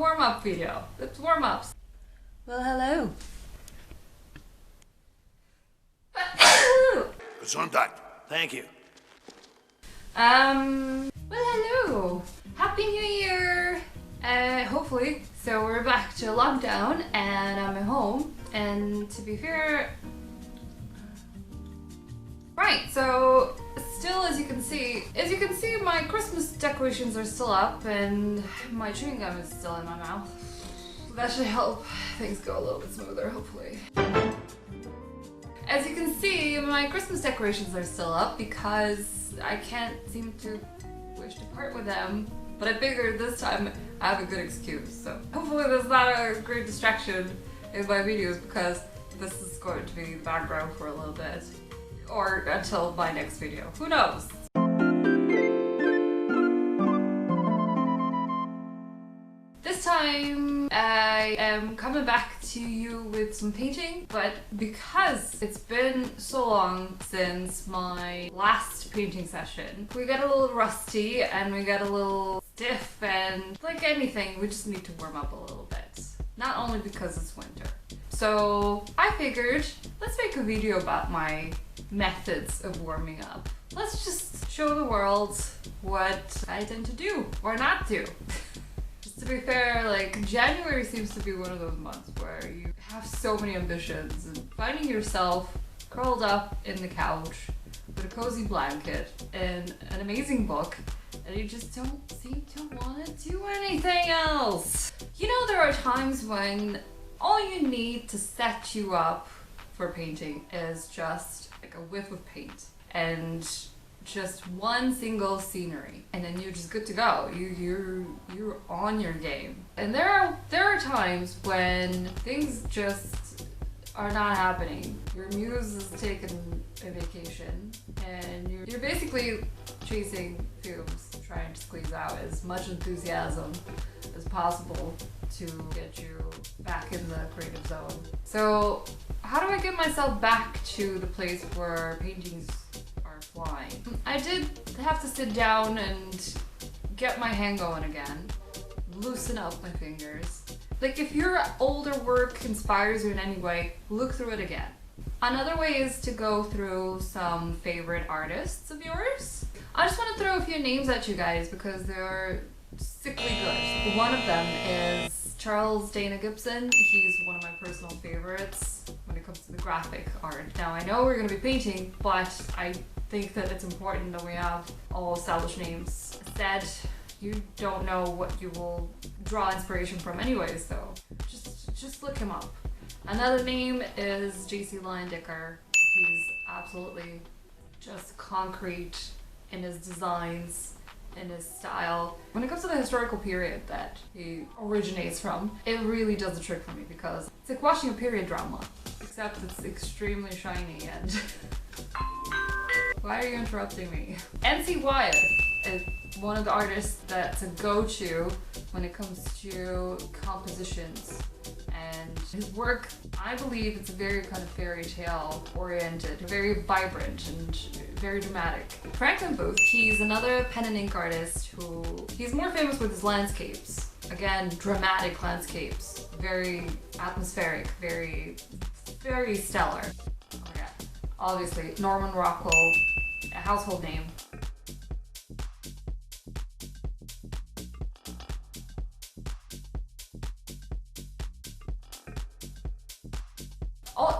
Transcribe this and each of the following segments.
warm-up video. It's warm-ups. Well, hello. Gesundheit. Thank you. Well, hello. Happy New Year. Hopefully. So we're back to lockdown and I'm at home. And to be fair, right, so still as you can see, my Christmas decorations are still up and my chewing gum is still in my mouth. That should help things go a little bit smoother, hopefully. As you can see, my Christmas decorations are still up because I can't seem to wish to part with them. But I figured this time I have a good excuse, so hopefully there's not a great distraction in my videos because this is going to be the background for a little bit. Or until my next video. Who knows? This time I am coming back to you with some painting, but because it's been so long since my last painting session, we got a little rusty and we got a little stiff, and like anything, we just need to warm up a little bit. Not only because it's winter. So I figured, let's make a video about my methods of warming up. Let's just show the world what I tend to do or not do. Just to be fair, like January seems to be one of those months where you have so many ambitions and finding yourself curled up in the couch with a cozy blanket and an amazing book, and you just don't seem to want to do anything else. You know, there are times when all you need to set you up for painting is just like a whiff of paint and just one single scenery, and then you're just good to go. You're on your game. And there are times when things just are not happening. Your muse is taking a vacation and you're basically chasing fumes, trying to squeeze out as much enthusiasm as possible to get you back in the creative zone. So how do I get myself back to the place where paintings are flying? I did have to sit down and get my hand going again, loosen up my fingers. Like if your older work inspires you in any way, look through it again. Another way is to go through some favorite artists of yours. I just want to throw a few names at you guys because they're sickly good. One of them is Charles Dana Gibson. He's one of my personal favorites when it comes to the graphic art. Now I know we're going to be painting, but I think that it's important that we have all established names. Instead, you don't know what you will draw inspiration from anyway, so just look him up. Another name is JC Leyendecker. He's absolutely just concrete in his designs, in his style. When it comes to the historical period that he originates from, it really does the trick for me because it's like watching a period drama, except it's extremely shiny and... Why are you interrupting me? NC Wyatt is one of the artists that's a go-to when it comes to compositions. And his work, I believe it's very kind of fairy tale oriented, very vibrant and very dramatic. Franklin Booth, he's another pen and ink artist who, he's more famous with his landscapes. Again, dramatic landscapes, very atmospheric, very stellar. Okay. Obviously, Norman Rockwell, a household name.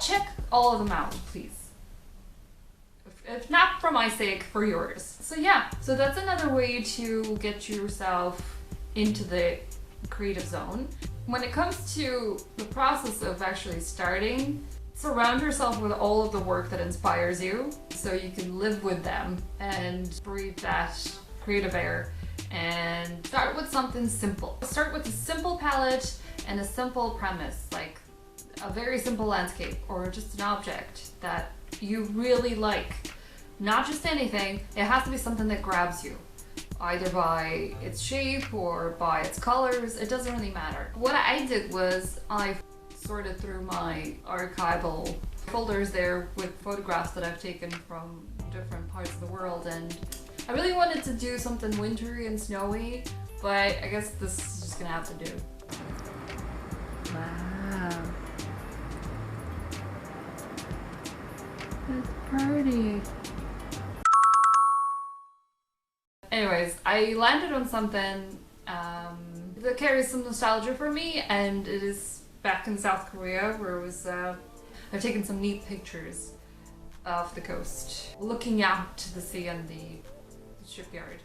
Check all of them out, please. If not for my sake, for yours. So yeah, so that's another way to get yourself into the creative zone. When it comes to the process of actually starting, surround yourself with all of the work that inspires you so you can live with them and breathe that creative air, and start with something simple. Start with a simple palette and a simple premise, like a very simple landscape or just an object that you really like. Not just anything, it has to be something that grabs you, either by its shape or by its colors. It doesn't really matter. What I did was I sorted through my archival folders there with photographs that I've taken from different parts of the world, and I really wanted to do something wintry and snowy, but I guess this is just gonna have to do. Wow. It's pretty. Anyways, I landed on something that carries some nostalgia for me, and it is back in South Korea, where it was, I've taken some neat pictures of the coast, looking out to the sea and the shipyard.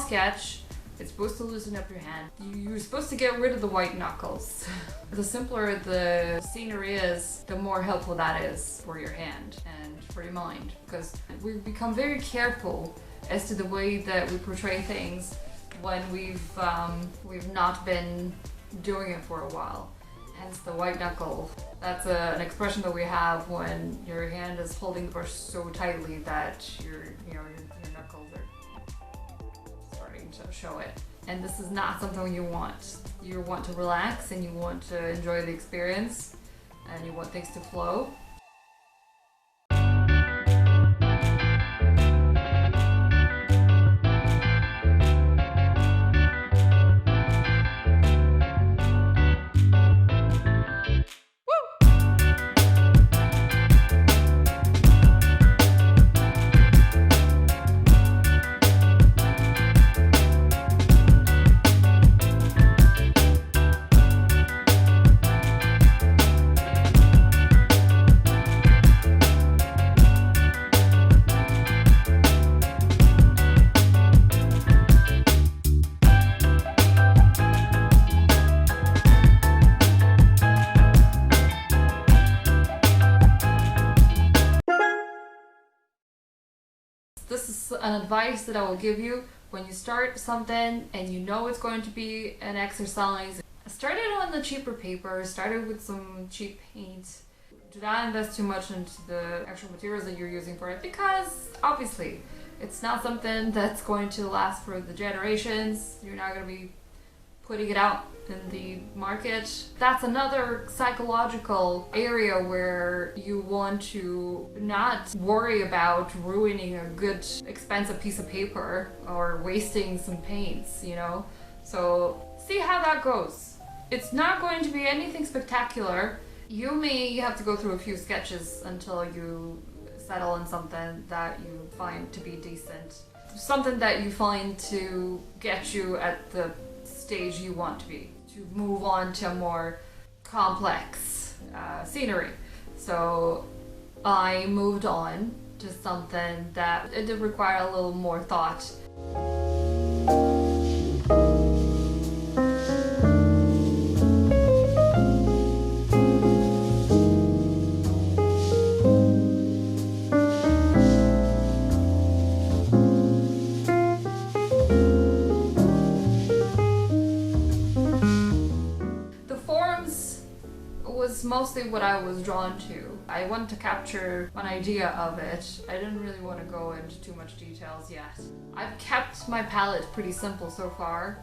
Sketch. It's supposed to loosen up your hand. You're supposed to get rid of the white knuckles. The simpler the scenery is, the more helpful that is for your hand and for your mind, because we've become very careful as to the way that we portray things when we've not been doing it for a while. Hence the white knuckle. That's an expression that we have when your hand is holding the brush so tightly that your knuckles are to show it. And this is not something you want. You want to relax and you want to enjoy the experience and you want things to flow. This is an advice that I will give you when you start something and you know it's going to be an exercise. Start it on the cheaper paper, start it with some cheap paint. Do not invest too much into the actual materials that you're using for it, because obviously it's not something that's going to last for the generations. You're not going to be putting it out in the market. That's another psychological area where you want to not worry about ruining a good expensive piece of paper or wasting some paints, you know? So see how that goes. It's not going to be anything spectacular. You may have to go through a few sketches until you settle on something that you find to be decent. Something that you find to get you at the stage you want to be, to move on to a more complex scenery. So I moved on to something that it did require a little more thought. mostly what I was drawn to. I wanted to capture an idea of it. I didn't really want to go into too much details yet. I've kept my palette pretty simple so far.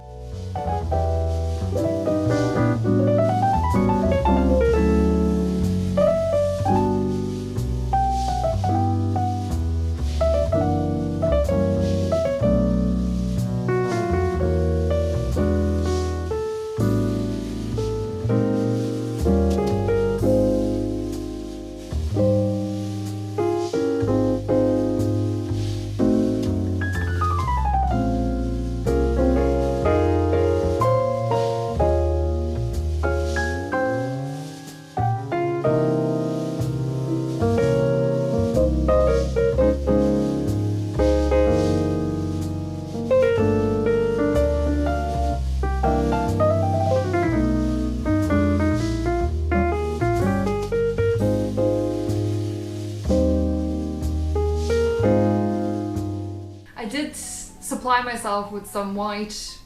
I did supply myself with some white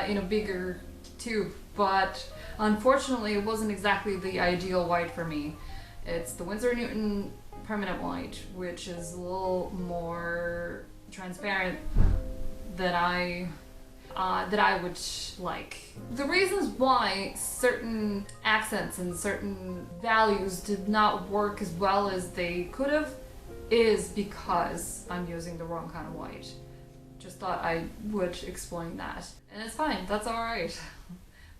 in a bigger tube, but unfortunately it wasn't exactly the ideal white for me. It's the Winsor & Newton permanent white, which is a little more transparent than I would like. The reasons why certain accents and certain values did not work as well as they could have is because I'm using the wrong kind of white. Just thought I would explain that. And it's fine, that's alright.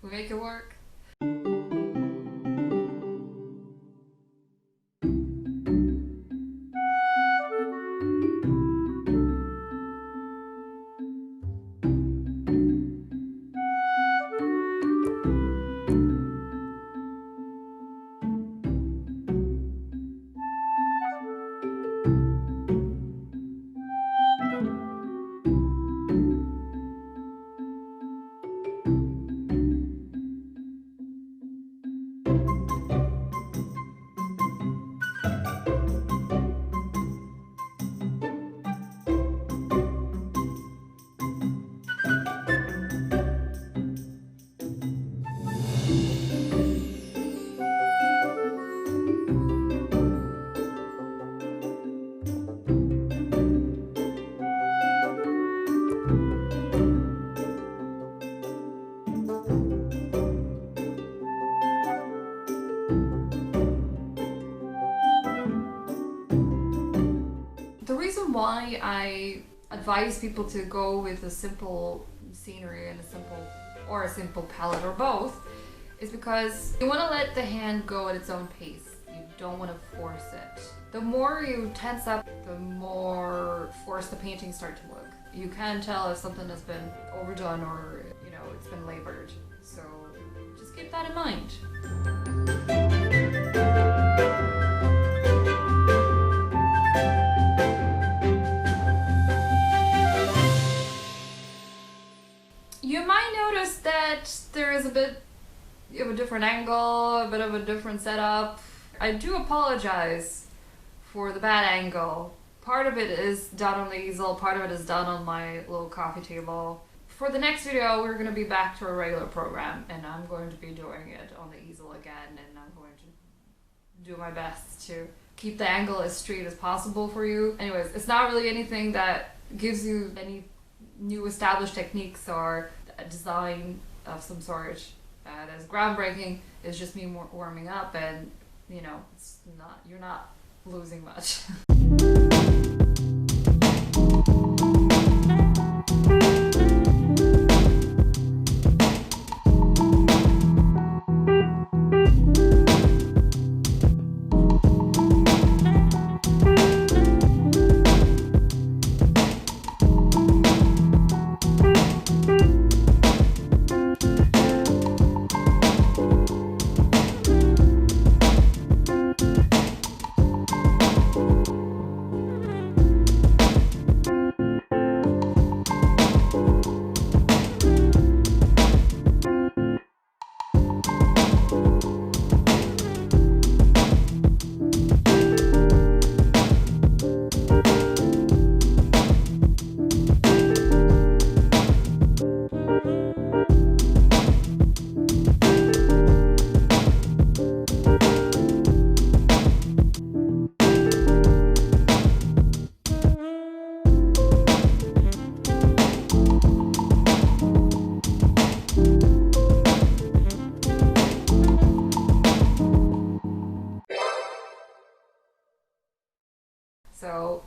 We make it work. The reason why I advise people to go with a simple scenery and a simple palette or both is because you want to let the hand go at its own pace. You don't want to force it. The more you tense up, the more forced the paintings start to look. You can tell if something has been overdone or, it's been labored. So just keep that in mind. You might notice that there is a bit of a different angle, a bit of a different setup. I do apologize for the bad angle. Part of it is done on the easel, part of it is done on my little coffee table. For the next video, we're going to be back to a regular program, and I'm going to be doing it on the easel again, and I'm going to do my best to keep the angle as straight as possible for you. Anyways, it's not really anything that gives you any new established techniques or a design of some sort that is groundbreaking. It's just me warming up, and you're not losing much. So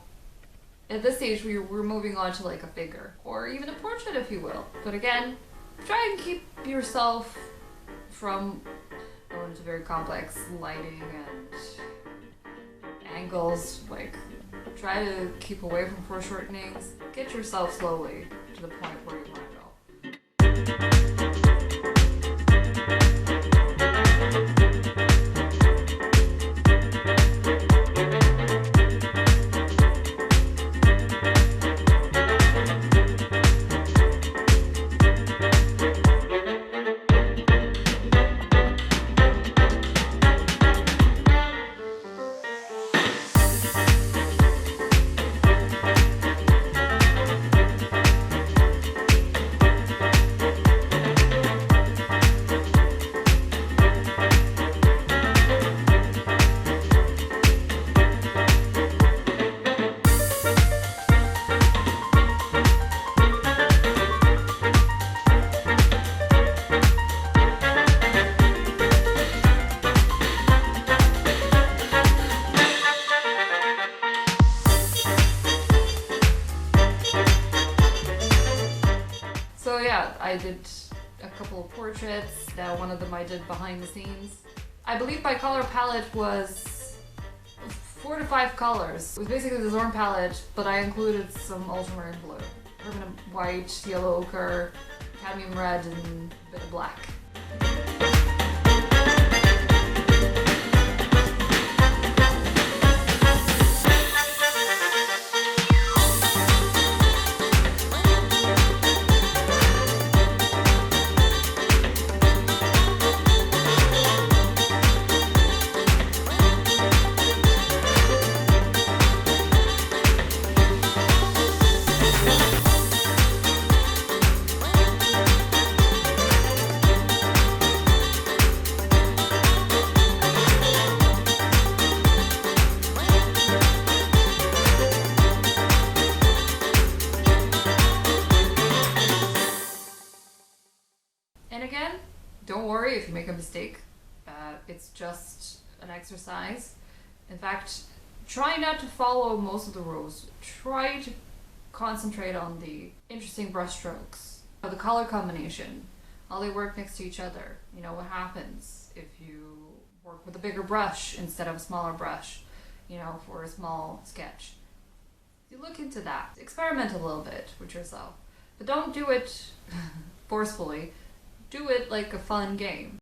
at this stage, we're moving on to like a figure, or even a portrait if you will. But again, try and keep yourself from going into very complex lighting and angles. Like, try to keep away from foreshortenings. Get yourself slowly to the point where you want to go. So yeah, I did a couple of portraits. Now one of them I did behind the scenes. I believe my color palette was 4 to 5 colors. It was basically the Zorn palette, but I included some ultramarine blue, permanent white, yellow ochre, cadmium red, and a bit of black. And again, don't worry if you make a mistake. It's just an exercise. In fact, try not to follow most of the rules. Try to concentrate on the interesting brush strokes, the color combination, how they work next to each other. You know, what happens if you work with a bigger brush instead of a smaller brush, you know, for a small sketch. You look into that. Experiment a little bit with yourself. But don't do it forcefully. Do it like a fun game.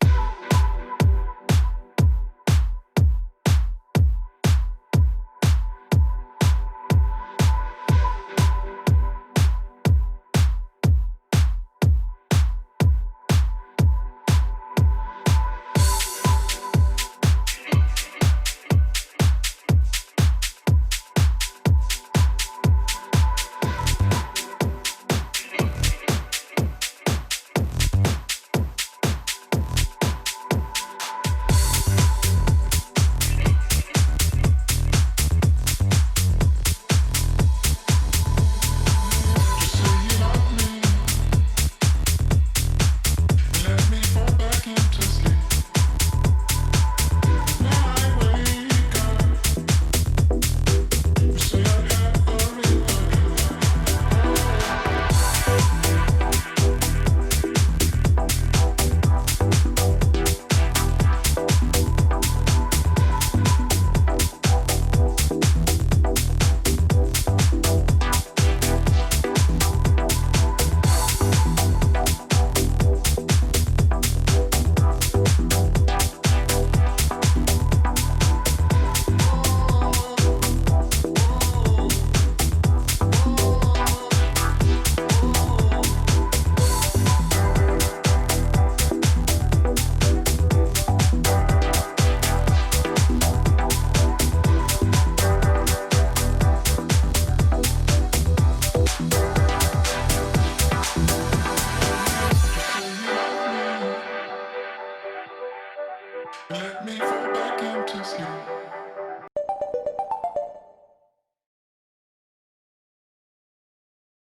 Let me fall back into sleep.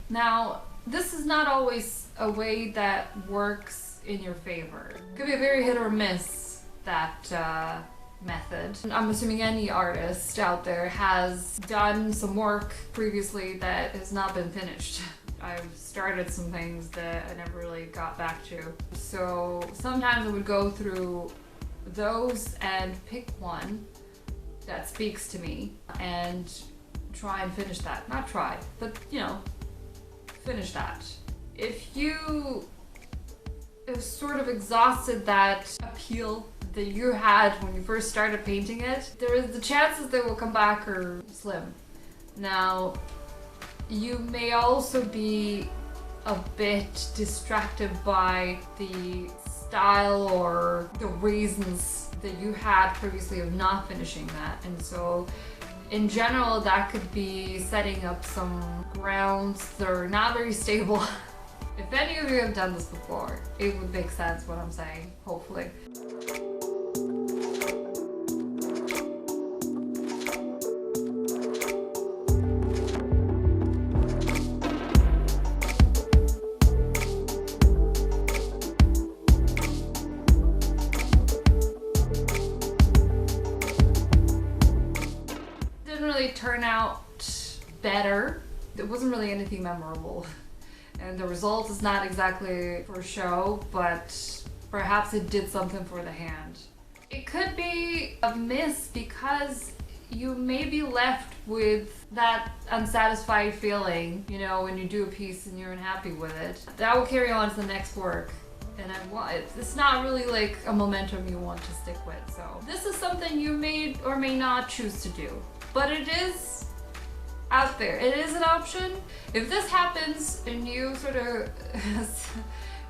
Now, this is not always a way that works in your favor. It could be a very hit or miss that method. I'm assuming any artist out there has done some work previously that has not been finished. I've started some things that I never really got back to. So sometimes I would go through those and pick one that speaks to me and try and finish that. Not try, but you know, finish that. If you have sort of exhausted that appeal that you had when you first started painting it, the chances they will come back are slim. Now, you may also be a bit distracted by the style or the reasons that you had previously of not finishing that, and so in general that could be setting up some grounds that are not very stable. If any of you have done this before, it would make sense what I'm saying, hopefully. Turn out better. It wasn't really anything memorable, and the result is not exactly for show, but perhaps it did something for the hand. It could be a miss because you may be left with that unsatisfied feeling, you know, when you do a piece and you're unhappy with it. That will carry on to the next work. And it's not really like a momentum you want to stick with. So this is something you may or may not choose to do, but it is out there. It is an option. If this happens and you sort of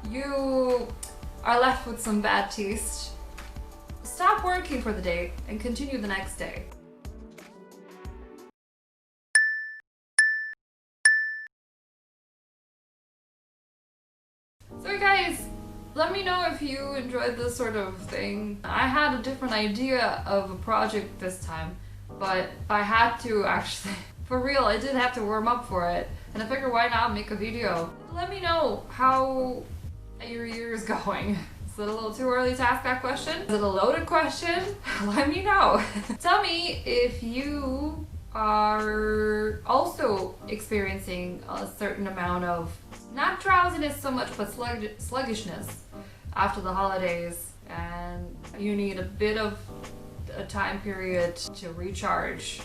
you are left with some bad taste, stop working for the day and continue the next day. So guys, let me know if you enjoyed this sort of thing. I had a different idea of a project this time, but I had to actually, for real, I did have to warm up for it. And I figured why not make a video? Let me know how your year is going. Is it a little too early to ask that question? Is it a loaded question? Let me know. Tell me if you are also experiencing a certain amount of, not drowsiness so much, but sluggishness after the holidays, and you need a bit of a time period to recharge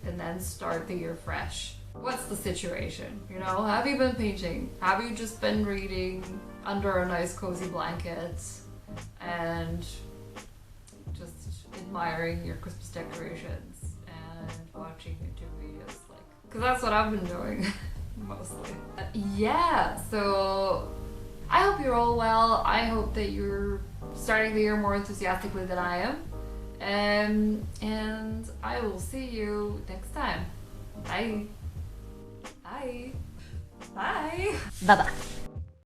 and then start the year fresh. What's the situation? You know, have you been painting? Have you just been reading under a nice cozy blanket and just admiring your Christmas decorations and watching YouTube videos, like, because that's what I've been doing mostly. Yeah, so I hope you're all well. I hope that you're starting the year more enthusiastically than I am. And I will see you next time. Bye. Bye. Bye. Bye-bye.